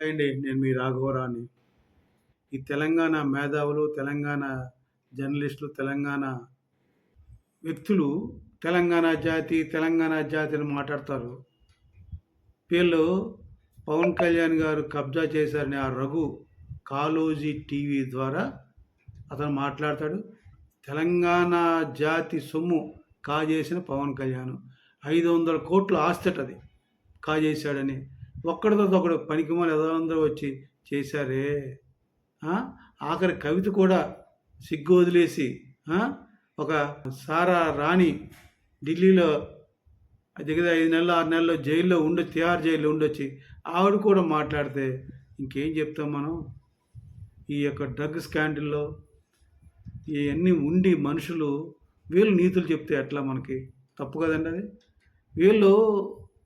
అండి. నేను మీ రాఘవరావుని. ఈ తెలంగాణ మేధావులు, తెలంగాణ జర్నలిస్టులు, తెలంగాణ వ్యక్తులు తెలంగాణ జాతి అని మాట్లాడతారు. వీళ్ళు పవన్ కళ్యాణ్ గారు కబ్జా చేశారని ఆ రఘు కాళోజీ టీవీ ద్వారా అతను మాట్లాడతాడు. తెలంగాణ జాతి సొమ్ము కాజేసిన పవన్ కళ్యాణ్ 500 కోట్ల ఆస్తట అది కాజేశాడని. ఒక్కడితో ఒకడు పనికిమాలి అందరూ వచ్చి చేశారే. ఆఖరి కవిత కూడా సిగ్గు వదిలేసి ఒక సారా రాణి ఢిల్లీలో దగ్గర 5 నెలలు 6 నెలల్లో జైల్లో తిహార్ జైల్లో ఉండొచ్చి ఆవిడ కూడా మాట్లాడితే ఇంకేం చెప్తాం మనం. ఈ యొక్క డ్రగ్ స్కాండిల్లో ఇవన్నీ ఉండి మనుషులు వీళ్ళు నీతులు చెప్తే ఎట్లా మనకి తప్పు కదండి అది. వీళ్ళు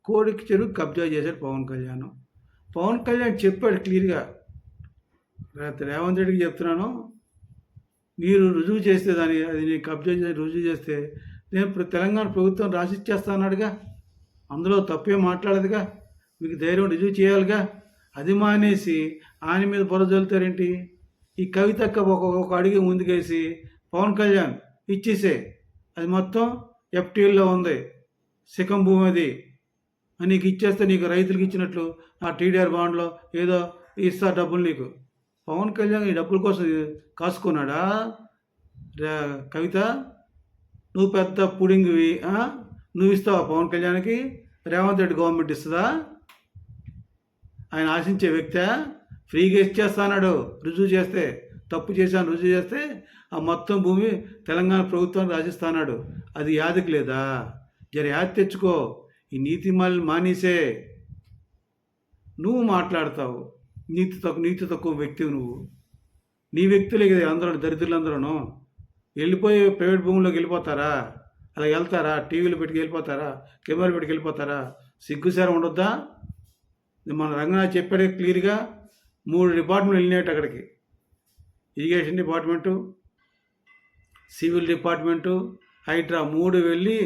కోడికి చెరువు కబ్జా చేశాడు పవన్ కళ్యాణ్ చెప్పాడు క్లియర్గా. రేవంత్ రెడ్డికి చెప్తున్నాను, మీరు రుజువు చేస్తే అది నేను కబ్జా చేసి రుజువు చేస్తే నేను తెలంగాణ ప్రభుత్వం రాసిచ్చేస్తా అన్నాడుగా. అందులో తప్పేం మాట్లాడదుగా. మీకు ధైర్యం రుజువు చేయాలిగా. అది మానేసి ఆయన మీద బుర్ర జల్లుతారేంటి. ఈ కవితక్క ఒక అడిగి ముందుకేసి పవన్ కళ్యాణ్ ఇచ్చేసే, అది మొత్తం ఎఫ్టీఎల్లో ఉంది, శిఖం భూమి అది నీకు ఇచ్చేస్తే నీకు రైతులకు ఇచ్చినట్లు ఆ టీడీఆర్ బాండ్లో ఏదో ఇస్తా డబ్బులు నీకు. పవన్ కళ్యాణ్ ఈ డబ్బుల కోసం కాసుకున్నాడా? కవిత, నువ్వు పెద్ద పుడింగివి, నువ్వు ఇస్తావా పవన్ కళ్యాణ్కి? రేవంత్ రెడ్డి గవర్నమెంట్ ఇస్తుందా? ఆయన ఆశించే వ్యక్తి ఫ్రీగా ఇచ్చేస్తా అన్నాడు. రుజువు చేస్తే, తప్పు చేశాను రుజువు చేస్తే ఆ మొత్తం భూమి తెలంగాణ ప్రభుత్వానికి రాసిస్తా అన్నాడు. అది యాదికి లేదా? జర యాది తెచ్చుకో. ఈ నీతి మానేసే. నువ్వు మాట్లాడతావు, నీతి తక్కువ వ్యక్తివి నువ్వు. నీ వ్యక్తులే కదా అందరూ, దరిద్రులందరూ వెళ్ళిపోయి ప్రైవేట్ భూముల్లోకి వెళ్ళిపోతారా? అలా వెళ్తారా? టీవీలు పెట్టుకు వెళ్ళిపోతారా? కెమెరాలు పెట్టుకు వెళ్ళిపోతారా? సిగ్గుసారం ఉండొద్దా? మన రంగనాథ్ చెప్పాడే క్లియర్గా. 3 డిపార్ట్మెంట్లు వెళ్ళినట్టు అక్కడికి. Irrigation department, civil department, Hydraa 3 వెళ్ళి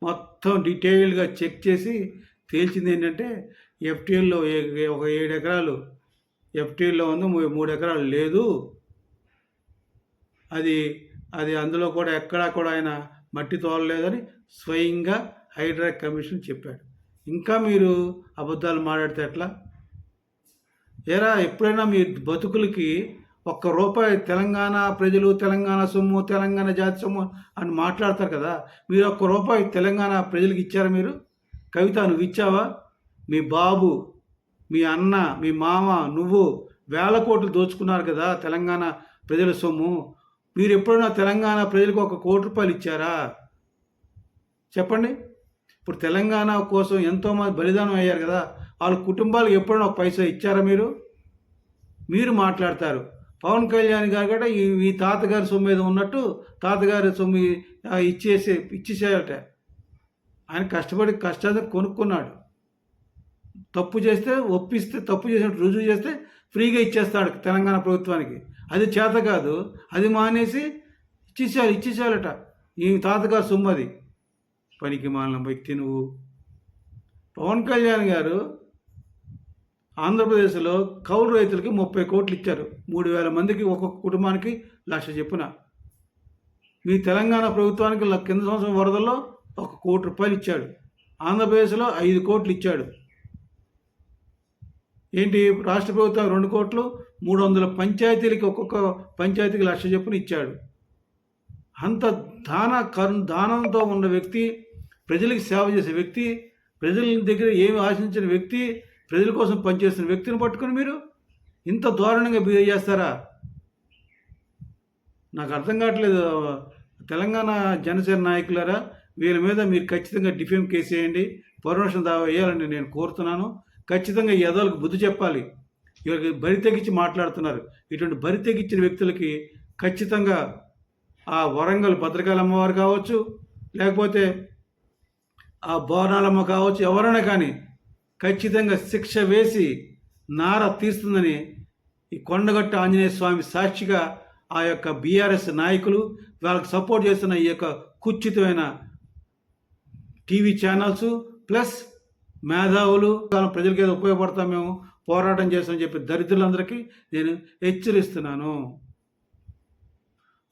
మొత్తం డీటెయిల్గా చెక్ చేసి తేల్చింది ఏంటంటే ఎఫ్టీఎల్లో ఒక 7 ఎకరాలు ఎఫ్టీఎల్లో ఉంది, 3 ఎకరాలు లేదు. అది అందులో కూడా ఎక్కడా కూడా ఆయన మట్టి తోలలేదని స్వయంగా హైడ్రా కమిషన్ చెప్పాడు. ఇంకా మీరు అబద్ధాలు మాట్లాడితే ఎట్లా? ఏరా, ఎప్పుడైనా మీ బతుకులకి ₹1 తెలంగాణ ప్రజలు, తెలంగాణ సొమ్ము, తెలంగాణ జాతి సొమ్ము అని మాట్లాడతారు కదా. మీరు ₹1 తెలంగాణ ప్రజలకు ఇచ్చారా? మీరు కవిత నువ్వు ఇచ్చావా? మీ బాబు, మీ అన్న, మీ మామ, నువ్వు వేల కోట్లు దోచుకున్నారు కదా తెలంగాణ ప్రజల సొమ్ము. మీరు ఎప్పుడైనా తెలంగాణ ప్రజలకు ₹1 కోటి ఇచ్చారా? చెప్పండి. ఇప్పుడు తెలంగాణ కోసం ఎంతోమంది బలిదానం అయ్యారు కదా, వాళ్ళ కుటుంబాలకు ఎప్పుడైనా ఒక పైసా ఇచ్చారా మీరు మాట్లాడతారు. పవన్ కళ్యాణ్ గారు కూడా ఈ తాతగారి సొమ్ము మీద ఉన్నట్టు తాతగారి సొమ్ము ఇచ్చేసేట. ఆయన కష్టాన్ని కొనుక్కున్నాడు. తప్పు చేస్తే ఒప్పిస్తే, తప్పు చేసినట్టు రుజువు చేస్తే ఫ్రీగా ఇచ్చేస్తాడు తెలంగాణ ప్రభుత్వానికి. అది చేత కాదు, అది మానేసి ఇచ్చేసేయాలట. ఈ తాతగారు సొమ్ము అది. పనికి మాలిన వ్యక్తి నువ్వు. పవన్ కళ్యాణ్ గారు ఆంధ్రప్రదేశ్లో కౌలు రైతులకి 30 కోట్లు ఇచ్చారు. 3,000 మందికి ఒక్కొక్క కుటుంబానికి 1,00,000 చెప్పున. మీ తెలంగాణ ప్రభుత్వానికి కింద సంవత్సరం వరదల్లో ₹1 కోటి ఇచ్చాడు. ఆంధ్రప్రదేశ్లో 5 కోట్లు ఇచ్చాడు. ఏంటి, రాష్ట్ర ప్రభుత్వం 2 కోట్లు, 300 పంచాయతీలకి ఒక్కొక్క పంచాయతీకి 1,00,000 చెప్పున ఇచ్చాడు. అంత దానంతో ఉన్న వ్యక్తి, ప్రజలకు సేవ చేసే వ్యక్తి, ప్రజల దగ్గర ఏమి ఆశించిన వ్యక్తి, ప్రజల కోసం పనిచేస్తున్న వ్యక్తిని పట్టుకుని మీరు ఇంత దారుణంగా బిహేవ్ చేస్తారా? నాకు అర్థం కావట్లేదు. తెలంగాణ జనసేన నాయకులారా, వీళ్ళ మీద మీరు ఖచ్చితంగా డిఫేమ్ కేసు వేయండి, పర్మిషన్ దావా వేయాలని నేను కోరుతున్నాను. ఖచ్చితంగా ఈ ఎదలకు బుద్ధి చెప్పాలి. ఇవాళకి బరి తెగించి మాట్లాడుతున్నారు. ఇటువంటి బరి తెగించిన వ్యక్తులకి ఖచ్చితంగా ఆ వరంగల్ భద్రకాళి అమ్మవారు కావచ్చు, లేకపోతే ఆ బోనాలమ్మ కావచ్చు, ఎవరైనా కానీ ఖచ్చితంగా శిక్ష వేసి నార తీస్తుందని ఈ కొండగట్టు ఆంజనేయ స్వామి సాక్షిగా ఆ యొక్క బీఆర్ఎస్ నాయకులు, వాళ్ళకి సపోర్ట్ చేస్తున్న ఈ యొక్క కుచితమైన టీవీ ఛానల్స్ ప్లస్ మేధావులు ప్రజలకి ఏదో ఉపయోగపడతాం మేము పోరాటం చేస్తామని చెప్పి దరిద్రులందరికీ నేను హెచ్చరిస్తున్నాను.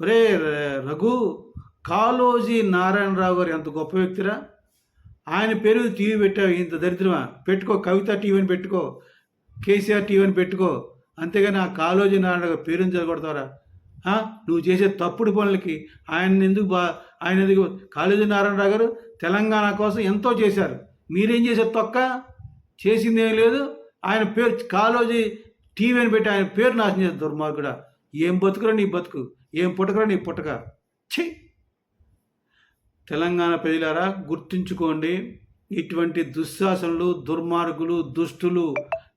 ఒరే రఘు, కాళోజీ నారాయణరావు గారు ఎంత గొప్ప వ్యక్తిరా. ఆయన పేరు టీవీ పెట్టావు, ఇంత దరిద్రమా? పెట్టుకో, కవిత టీవీని పెట్టుకో, కేసీఆర్ టీవీని పెట్టుకో, అంతేగాని ఆ కాళోజీ నారాయణ గారు పేరుని చదవగొడతారా? నువ్వు చేసే తప్పుడు పనులకి ఆయన ఎందుకు కాళోజీ నారాయణరావు గారు తెలంగాణ కోసం ఎంతో చేశారు. మీరేం చేశారు? తొక్క చేసింది ఏం లేదు. ఆయన పేరు కాళోజీ టీవీ అని పెట్టి ఆయన పేరు నాశనం చేస్తారు దుర్మార్గుడా. ఏం బతుకురా నీ బతుకు, ఏం పుట్టకరా నీ పుట్టక. ఛీ! తెలంగాణ ప్రజలారా గుర్తుంచుకోండి, ఇటువంటి దుశ్శాసనలు, దుర్మార్గులు, దుష్టులు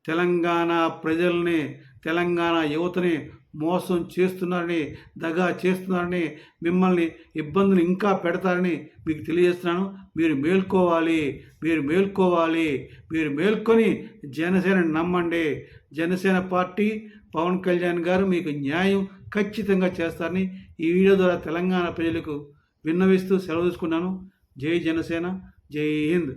తెలంగాణ ప్రజల్ని, తెలంగాణ యువతని మోసం చేస్తున్నారని, దగా చేస్తున్నారని, మిమ్మల్ని ఇబ్బందులు ఇంకా పెడతారని మీకు తెలియజేస్తున్నాను. మీరు మేల్కోవాలి, మీరు మేల్కోవాలి, మీరు మేల్కొని జనసేనని నమ్మండి. జనసేన పార్టీ, పవన్ కళ్యాణ్ గారు మీకు న్యాయం ఖచ్చితంగా చేస్తారని ఈ వీడియో ద్వారా తెలంగాణ ప్రజలకు విన్నవిస్తూ సెలవు తీసుకున్నాను. జై జనసేన, జై హింద్.